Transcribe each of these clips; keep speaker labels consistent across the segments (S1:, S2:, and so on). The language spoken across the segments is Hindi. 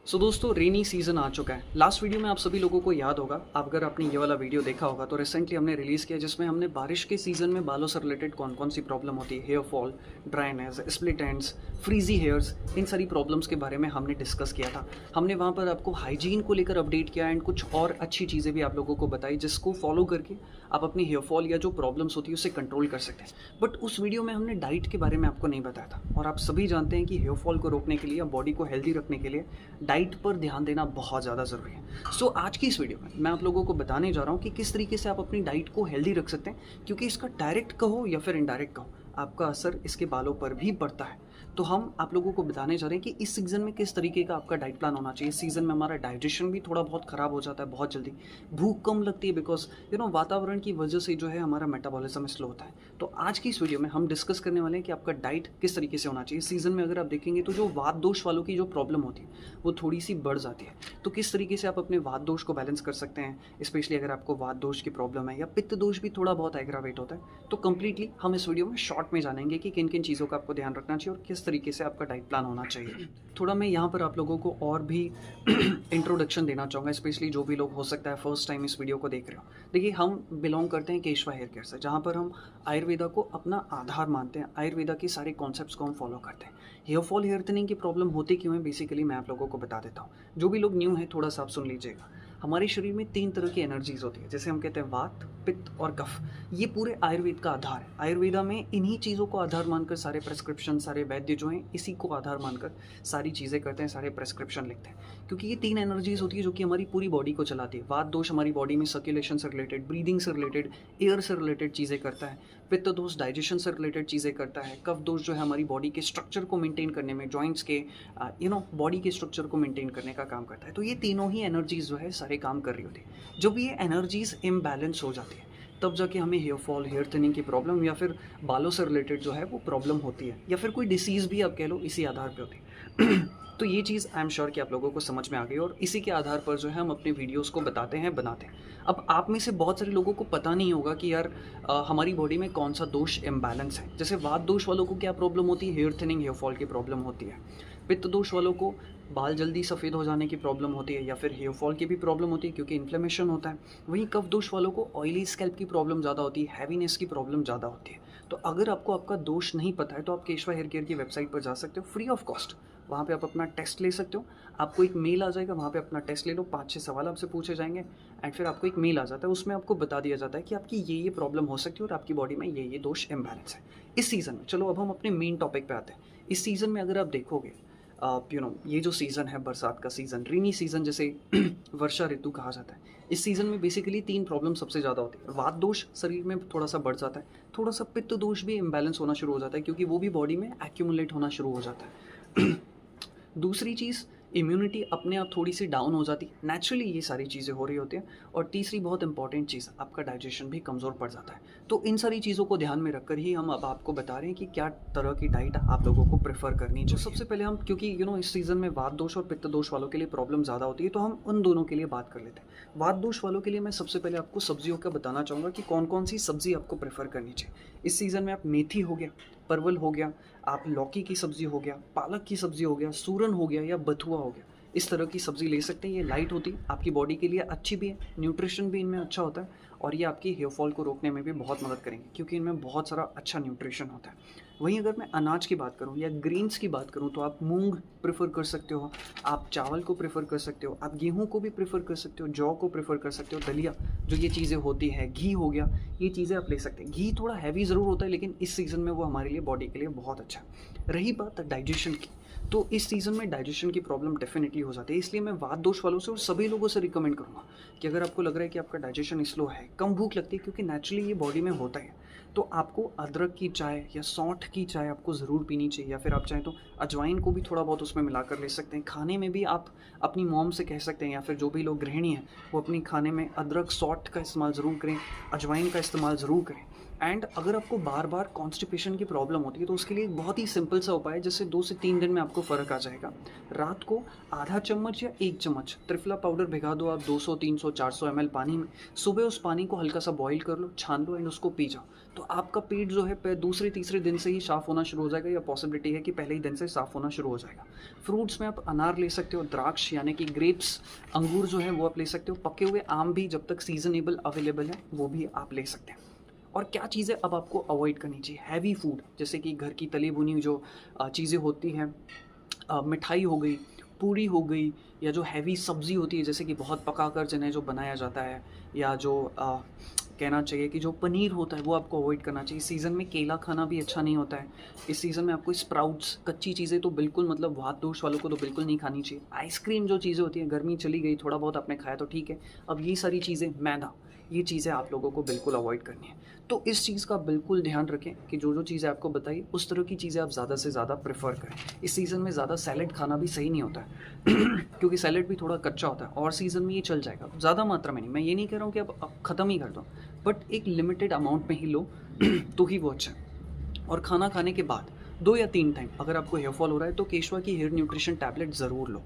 S1: दोस्तों रेनी सीज़न आ चुका है। लास्ट वीडियो में आप सभी लोगों को याद होगा, आप अगर आपने ये वाला वीडियो देखा होगा तो रिसेंटली हमने रिलीज़ किया जिसमें हमने बारिश के सीज़न में बालों से रिलेटेड कौन-कौन सी प्रॉब्लम होती है, hair fall, dryness, split ends, frizzy hairs, इन सारी प्रॉब्लम्स के बारे में हमने डिस्कस किया था। हमने वहाँ पर आपको हाइजीन को लेकर अपडेट किया एंड कुछ और अच्छी चीज़ें भी आप लोगों को बताई जिसको फॉलो करके आप अपनी हेयर फॉल या जो प्रॉब्लम्स होती है उसे कंट्रोल कर सकते हैं। बट उस वीडियो में हमने डाइट के बारे में आपको नहीं बताया था और आप सभी जानते हैं कि हेयर फॉल को रोकने के लिए या बॉडी को हेल्दी रखने के लिए डाइट पर ध्यान देना बहुत ज़्यादा ज़रूरी है। आज की इस वीडियो में मैं आप लोगों को बताने जा रहा हूँ कि किस तरीके से आप अपनी डाइट को हेल्दी रख सकते हैं, क्योंकि इसका डायरेक्ट कहो या फिर इनडायरेक्ट कहो आपका असर इसके बालों पर भी पड़ता है। तो हम आप लोगों को बताने जा रहे हैं कि इस सीज़न में किस तरीके का आपका डाइट प्लान होना चाहिए। इस सीज़न में हमारा डाइजेशन भी थोड़ा बहुत ख़राब हो जाता है बहुत जल्दी, भूख कम लगती है बिकॉज वातावरण की वजह से जो है हमारा मेटाबॉलिज्म स्लो होता है। तो आज की इस वीडियो में हम डिस्कस करने वाले हैं कि आपका डाइट किस तरीके से होना चाहिए। सीज़न में अगर आप देखेंगे तो जो वात दोष वालों की जो प्रॉब्लम होती है वो थोड़ी सी बढ़ जाती है। तो किस तरीके से आप अपने वात दोष को बैलेंस कर सकते हैं, स्पेशली अगर आपको वात दोष की प्रॉब्लम है या पित्त दोष भी थोड़ा बहुत एग्रावेट होता है। तो कंप्लीटली हम इस वीडियो में शॉर्ट में जानेंगे कि किन किन चीज़ों का आपको ध्यान रखना चाहिए और किस तरीके से आपका डाइट प्लान होना चाहिए। थोड़ा मैं यहाँ पर आप लोगों को और भी इंट्रोडक्शन देना चाहूँगा, स्पेशली जो भी लोग हो सकता है फर्स्ट टाइम इस वीडियो को देख रहे हो। देखिए, हम बिलोंग करते हैं केशवा हेयर केयर से, जहाँ पर हम आयुर्वेदा को अपना आधार मानते हैं। आयुर्वेदा के सारे कॉन्सेप्ट्स को हम फॉलो करते हैं। हेयर फॉल, हेयर थिनिंग की प्रॉब्लम होती क्यों है बेसिकली मैं आप लोगों को बता देता हूँ। जो भी लोग न्यू हैं थोड़ा सा आप सुन लीजिएगा। हमारे शरीर में 3 तरह की एनर्जीज होती है, जैसे हम कहते हैं वात, पित्त और कफ। ये पूरे आयुर्वेद का आधार है। आयुर्वेदा में इन्हीं चीज़ों को आधार मानकर सारे प्रेस्क्रिप्शन, सारे वैद्य जो हैं इसी को आधार मानकर सारी चीज़ें करते हैं, सारे प्रेस्क्रिप्शन लिखते हैं। क्योंकि ये 3 एनर्जीज होती है जो कि हमारी पूरी बॉडी को चलाती है। वात दोष हमारी बॉडी में सर्कुलेशन से रिलेटेड, ब्रीदिंग से रिलेटेड, एयर से रिलेटेड चीज़ें करता है। पित्त दोष डाइजेशन से रिलेटेड चीज़ें करता है। कफ दोष जो है हमारी बॉडी के स्ट्रक्चर को मेंटेन करने में, जॉइंट्स के बॉडी के स्ट्रक्चर को मेंटेन करने का काम करता है। तो ये तीनों ही एनर्जीज जो है सारे काम कर रही होती है। जब ये एनर्जीज इम्बैलेंस हो जाती है तब जाके हमें हेयर फॉल, हेयर थिनिंग की प्रॉब्लम या फिर बालों से रिलेटेड जो है वो प्रॉब्लम होती है, या फिर कोई डिसीज़ भी आप कह लो इसी आधार पे होती है। तो ये चीज़ आई एम श्योर कि आप लोगों को समझ में आ गई और इसी के आधार पर जो है हम अपने वीडियोस को बताते हैं, बनाते हैं। अब आप में से बहुत सारे लोगों को पता नहीं होगा कि यार हमारी बॉडी में कौन सा दोष इम्बैलेंस है। जैसे वात दोष वालों को क्या प्रॉब्लम होती है, हेयर थिनिंग, हेयर फॉल की प्रॉब्लम होती है। पित्त दोष वालों को बाल जल्दी सफ़ेद हो जाने की प्रॉब्लम होती है या फिर हेयर फॉल की भी प्रॉब्लम होती है क्योंकि इन्फ्लेमेशन होता है। वहीं कफ दोष वालों को ऑयली स्कैल्प की प्रॉब्लम ज़्यादा होती है, हैवीनेस की प्रॉब्लम ज़्यादा होती है। तो अगर आपको आपका दोष नहीं पता है तो आप केशवा हेयर केयर की वेबसाइट पर जा सकते हो फ्री ऑफ कॉस्ट। वहाँ पे आप अपना टेस्ट ले सकते हो। आपको एक मेल आ जाएगा, वहाँ पे अपना टेस्ट ले लो, 5-6 सवाल आपसे पूछे जाएंगे एंड फिर आपको एक मेल आ जाता है। उसमें आपको बता दिया जाता है कि आपकी ये प्रॉब्लम हो सकती है और आपकी बॉडी में ये दोष इम्बैलेंस है इस सीज़न में। चलो अब हम अपने मेन टॉपिक पे आते हैं। इस सीज़न में अगर आप देखोगे ये जो सीज़न है, बरसात का सीज़न, रेनी सीज़न जिसे वर्षा ऋतु कहा जाता है, इस सीज़न में बेसिकली 3 प्रॉब्लम सबसे ज़्यादा होती है। वात दोष शरीर में थोड़ा सा बढ़ जाता है, थोड़ा सा पित्त दोष भी इम्बैलेंस होना शुरू हो जाता है क्योंकि वो भी बॉडी में एक्यूमुलेट होना शुरू हो जाता है। दूसरी चीज़, इम्यूनिटी अपने आप थोड़ी सी डाउन हो जाती है, नेचुरली ये सारी चीज़ें हो रही होती हैं। और तीसरी बहुत इंपॉर्टेंट चीज़, आपका डाइजेशन भी कमज़ोर पड़ जाता है। तो इन सारी चीज़ों को ध्यान में रखकर ही हम अब आपको बता रहे हैं कि क्या तरह की डाइट आप लोगों को प्रेफर करनी चाहिए। तो सबसे पहले हम, क्योंकि इस सीज़न में वात दोष और पित्त दोष वालों के लिए प्रॉब्लम ज़्यादा होती है, तो हम उन दोनों के लिए बात कर लेते हैं। वात दोष वालों के लिए मैं सबसे पहले आपको सब्जियों का बताना चाहूँगा कि कौन कौन सी सब्ज़ी आपको प्रेफर करनी चाहिए। इस सीज़न में आप मेथी हो गया, परवल हो गया, आप लौकी की सब्ज़ी हो गया, पालक की सब्ज़ी हो गया, सूरन हो गया या बथुआ हो गया, इस तरह की सब्ज़ी ले सकते हैं। ये लाइट होती है, आपकी बॉडी के लिए अच्छी भी है, न्यूट्रिशन भी इनमें अच्छा होता है और ये आपकी हेयर फॉल को रोकने में भी बहुत मदद करेंगे क्योंकि इनमें बहुत सारा अच्छा न्यूट्रिशन होता है। वहीं अगर मैं अनाज की बात करूँ या ग्रीन्स की बात करूँ तो आप मूंग प्रेफर कर सकते हो, आप चावल को प्रेफर कर सकते हो, आप गेहूँ को भी प्रेफर कर सकते हो, जौ को प्रेफर कर सकते हो, दलिया, जो ये चीज़ें होती हैं, घी हो गया, ये चीज़ें आप ले सकते हैं। घी थोड़ा हैवी ज़रूर होता है लेकिन इस सीज़न में वो हमारे लिए, बॉडी के लिए बहुत अच्छा है। रही बात डाइजेशन की, तो इस सीज़न में डाइजेशन की प्रॉब्लम डेफिनेटली हो जाती है। इसलिए मैं वात दोष वालों से और सभी लोगों से रिकमेंड करूँगा कि अगर आपको लग रहा है कि आपका डाइजेशन स्लो है, कम भूख लगती है, क्योंकि नेचुरली ये बॉडी में होता है, तो आपको अदरक की चाय या सौंठ की चाय आपको ज़रूर पीनी चाहिए। या फिर आप चाहें तो अजवाइन को भी थोड़ा बहुत उसमें मिलाकर ले सकते हैं। खाने में भी आप अपनी मॉम से कह सकते हैं या फिर जो भी लोग गृहिणी हैं वो अपनी खाने में अदरक, सौंठ का इस्तेमाल ज़रूर करें, अजवाइन का इस्तेमाल ज़रूर करें। एंड अगर आपको बार बार कॉन्स्टिपेशन की प्रॉब्लम होती है तो उसके लिए एक बहुत ही सिंपल सा उपाय है, जिससे 2 से 3 दिन में आपको फ़र्क आ जाएगा। रात को आधा चम्मच या 1 चम्मच त्रिफला पाउडर भिगा दो आप 200, 300, 400 ml पानी में। सुबह उस पानी को हल्का सा बॉईल कर लो, छान लो एंड उसको पी जाओ। तो आपका पेट जो है दूसरे तीसरे दिन से ही साफ़ होना शुरू हो जाएगा, या पॉसिबिलिटी है कि पहले ही दिन से साफ़ होना शुरू हो जाएगा। फ्रूट्स में आप अनार ले सकते हो, द्राक्ष यानी कि ग्रेप्स, अंगूर जो है वो आप ले सकते हो, पके हुए आम भी जब तक सीजनेबल अवेलेबल है वो भी आप ले सकते हैं। और क्या चीज़ें अब आपको अवॉइड करनी चाहिए? हैवी फूड, जैसे कि घर की तली भुनी जो चीज़ें होती हैं, मिठाई हो गई, पूड़ी हो गई, या जो हैवी सब्ज़ी होती है जैसे कि बहुत पकाकर जिन्हें जो बनाया जाता है, या जो कहना चाहिए कि जो पनीर होता है वो आपको अवॉइड करना चाहिए। सीज़न में केला खाना भी अच्छा नहीं होता है। इस सीज़न में आपको स्प्राउट्स, कच्ची चीज़ें तो बिल्कुल, मतलब वात दोष वालों को तो बिल्कुल नहीं खानी चाहिए। आइसक्रीम जो चीज़ें होती हैं, गर्मी चली गई, थोड़ा बहुत आपने खाया तो ठीक है। अब ये सारी चीज़ें, मैदा, ये चीज़ें आप लोगों को बिल्कुल अवॉइड करनी है। तो इस चीज़ का बिल्कुल ध्यान रखें कि जो जो चीज़ें आपको बताई उस तरह की चीज़ें आप ज़्यादा से ज़्यादा प्रेफर करें। इस सीज़न में ज़्यादा सैलेड खाना भी सही नहीं होता है क्योंकि सैलेड भी थोड़ा कच्चा होता है, और सीज़न में ये चल जाएगा, ज़्यादा मात्रा में नहीं। मैं ये नहीं कह रहा हूँ कि आप ख़त्म ही कर दो, बट एक लिमिटेड अमाउंट में ही लो तो ही वो अच्छा है। और खाना खाने के बाद 2 या 3 टाइम अगर आपको हेयर फॉल हो रहा है तो केशवा की हेयर न्यूट्रिशन टैबलेट ज़रूर लो।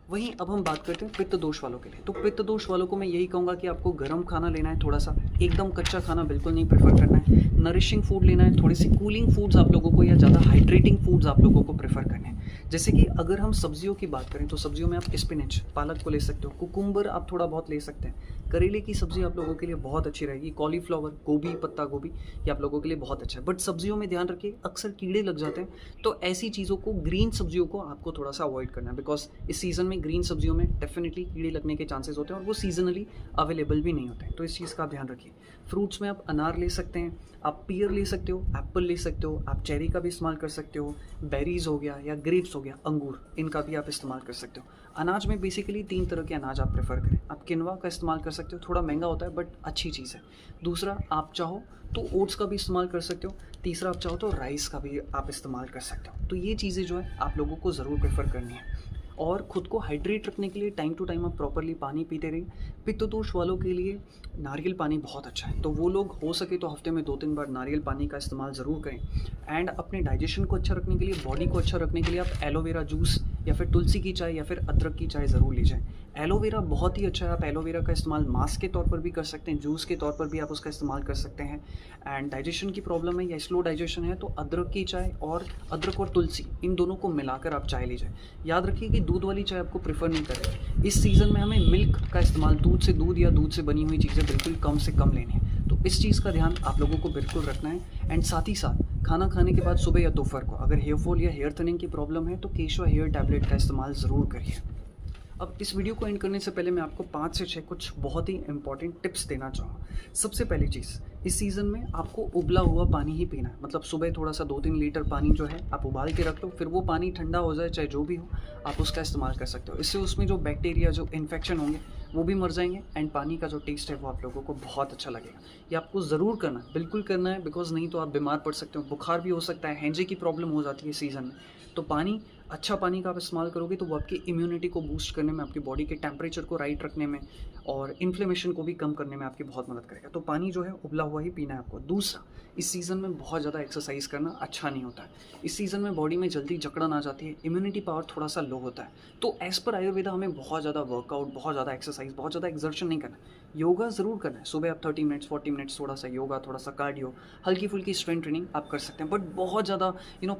S1: वहीं अब हम बात करते हैं पित्त दोष वालों के लिए। तो पित्त दोष वालों को मैं यही कहूँगा कि आपको गर्म खाना लेना है, थोड़ा सा एकदम कच्चा खाना बिल्कुल नहीं प्रेफर करना है। नरिशिंग फूड लेना है, थोड़ी सी कूलिंग फूड्स आप लोगों को, या ज़्यादा हाइड्रेटिंग फूड्स आप लोगों को प्रेफर करने हैं। जैसे कि अगर हम सब्जियों की बात करें तो सब्जियों में आप स्पिनच, पालक को ले सकते हो, कुकुम्बर आप थोड़ा बहुत ले सकते हैं। करेले की सब्ज़ी आप लोगों के लिए बहुत अच्छी रहेगी। कॉलीफ्लावर, गोभी, पत्ता गोभी, ये आप लोगों के लिए बहुत अच्छा है। बट सब्जियों में ध्यान रखिए, अक्सर कीड़े लग जाते हैं, तो ऐसी चीज़ों को, ग्रीन सब्जियों को आपको थोड़ा सा अवॉइड करना है, बिकॉज इस सीज़न में ग्रीन सब्जियों में डेफिनेटली कीड़े लगने के चांसेस होते हैं और वो सीजनली अवेलेबल भी नहीं होते हैं। तो इस चीज़ का ध्यान रखिए। फ्रूट्स में आप अनार ले सकते हैं, आप पीयर ले सकते हो, एप्पल ले सकते हो, आप चेरी का भी इस्तेमाल कर सकते हो, बेरीज हो गया या ग्रेप्स हो गया, अंगूर, इनका भी आप इस्तेमाल कर सकते हो। अनाज में बेसिकली 3 तरह के अनाज आप प्रेफर करें। आप किनवा का इस्तेमाल कर सकते हो, थोड़ा महंगा होता है बट अच्छी चीज़ है। दूसरा, आप चाहो तो ओट्स का भी इस्तेमाल कर सकते हो। तीसरा, आप चाहो तो राइस का भी आप इस्तेमाल कर सकते हो। तो ये चीज़ें जो है आप लोगों को ज़रूर प्रेफर करनी है। और ख़ुद को हाइड्रेट रखने के लिए टाइम टू टाइम आप प्रॉपरली पानी पीते रहिए। पित्त दोष वालों के लिए नारियल पानी बहुत अच्छा है, तो वो लोग हो सके तो हफ्ते में 2-3 बार नारियल पानी का इस्तेमाल ज़रूर करें। एंड अपने डाइजेशन को अच्छा रखने के लिए, बॉडी को अच्छा रखने के लिए आप एलोवेरा जूस या फिर तुलसी की चाय या फिर अदरक की चाय ज़रूर लीजिए। एलोवेरा बहुत ही अच्छा है, आप एलोवेरा का इस्तेमाल मास्क के तौर पर भी कर सकते हैं, जूस के तौर पर भी आप उसका इस्तेमाल कर सकते हैं। एंड डाइजेशन की प्रॉब्लम है या स्लो डाइजेशन है तो अदरक की चाय, और अदरक और तुलसी, इन दोनों को मिलाकर आप चाय लीजिए। याद रखिए कि दूध वाली चाय आपको प्रेफर नहीं करें। इस सीज़न में हमें मिल्क का इस्तेमाल, दूध से दूध या दूध से बनी हुई चीज़ें बिल्कुल कम से कम लेनी है। तो इस चीज़ का ध्यान आप लोगों को बिल्कुल रखना है। एंड साथ ही साथ खाना खाने के बाद सुबह या दोपहर को अगर हेयर फॉल या हेयर थिनिंग की प्रॉब्लम है तो केशवा हेयर टैबलेट का इस्तेमाल ज़रूर करिए। अब इस वीडियो को एंड करने से पहले मैं आपको 5 से 6 कुछ बहुत ही इंपॉर्टेंट टिप्स देना चाहूँगा। सबसे पहली चीज़, इस सीज़न में आपको उबला हुआ पानी ही पीना है। मतलब सुबह थोड़ा सा 2-3 लीटर पानी जो है आप उबाल के रख लो, फिर वो पानी ठंडा हो जाए, चाहे जो भी हो, आप उसका इस्तेमाल कर सकते हो। इससे उसमें जो बैक्टीरिया, जो इन्फेक्शन होंगे वो भी मर जाएंगे, एंड पानी का जो टेस्ट है वो आप लोगों को बहुत अच्छा लगेगा। ये आपको ज़रूर करना है, बिल्कुल करना है, बिकॉज नहीं तो आप बीमार पड़ सकते हो, बुखार भी हो सकता है, हैंजे की प्रॉब्लम हो जाती है सीज़न में। तो पानी, अच्छा पानी का आप इस्तेमाल करोगे तो वो आपकी इम्यूनिटी को बूस्ट करने में, आपकी बॉडी के टेम्परेचर को राइट रखने में और इन्फ्लेमेशन को भी कम करने में आपकी बहुत मदद करेगा। तो पानी जो है उबला हुआ ही पीना है आपको। दूसरा, इस सीज़न में बहुत ज़्यादा एक्सरसाइज करना अच्छा नहीं होता है। इस सीज़न में बॉडी में जल्दी जकड़न आ जाती है, इम्यूनिटी पावर थोड़ा सा लो होता है। तो एज़ पर आयुर्वेदा हमें बहुत ज़्यादा वर्कआउट, बहुत ज़्यादा एक्सरसाइज, बहुत ज़्यादा एक्सर्शन नहीं करना है। योगा ज़रूर करना है। सुबह आप 30 मिनट्स 40 मिनट्स थोड़ा सा योगा, थोड़ा सा कार्डियो, हल्की फुल्की स्ट्रेंथ ट्रेनिंग आप कर सकते हैं। बट बहुत ज़्यादा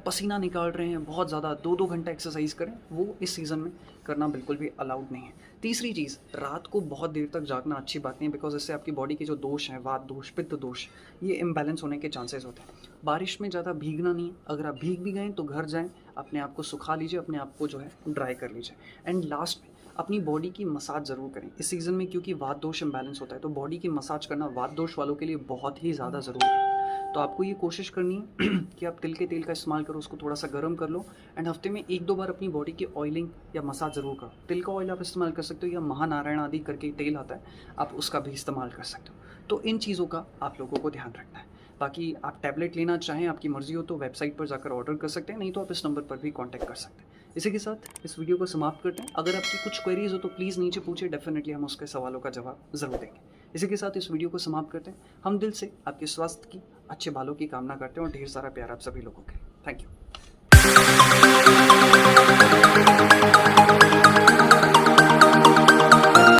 S1: पसीना निकाल रहे हैं, बहुत ज़्यादा 2-2 घंटा एक्सरसाइज करें, वो इस सीज़न में करना बिल्कुल भी अलाउड नहीं है। तीसरी चीज़, रात को बहुत देर तक जागना अच्छी बात नहीं है, बिकॉज इससे आपकी बॉडी के जो दोष हैं, वात दोष, पित्त दोष, ये इम्बैलेंस होने के चांसेस होते हैं। बारिश में ज़्यादा भीगना नहीं है। अगर आप भीग भी गए तो घर जाएँ, अपने आप को सुखा लीजिए, अपने आप को जो है ड्राई कर लीजिए। एंड लास्ट में, अपनी बॉडी की मसाज ज़रूर करें इस सीज़न में, क्योंकि वात दोष इम्बैलेंस होता है। तो बॉडी की मसाज करना वात दोष वालों के लिए बहुत ही ज़्यादा ज़रूरी है। तो आपको ये कोशिश करनी है कि आप तिल के तेल का इस्तेमाल करो, उसको थोड़ा सा गर्म कर लो, एंड हफ्ते में 1-2 बार अपनी बॉडी की ऑयलिंग या मसाज ज़रूर करो। तिल का ऑयल आप इस्तेमाल कर सकते हो, या महानारायण आदि करके तेल आता है, आप उसका भी इस्तेमाल कर सकते हो। तो इन चीज़ों का आप लोगों को ध्यान रखना है। बाकी आप टैबलेट लेना चाहें, आपकी मर्ज़ी हो तो वेबसाइट पर जाकर ऑर्डर कर सकते हैं, नहीं तो आप इस नंबर पर भी कॉन्टैक्ट कर सकते हैं। इसी के साथ इस वीडियो को समाप्त करते हैं। अगर आपकी कुछ क्वेरीज हो तो प्लीज़ नीचे पूछिए, डेफिनेटली हम उसके सवालों का जवाब ज़रूर देंगे। इसी के साथ इस वीडियो को समाप्त करते हैं। हम दिल से आपके स्वास्थ्य की, अच्छे बालों की कामना करते हैं और ढेर सारा प्यार आप सभी लोगों के। Thank you.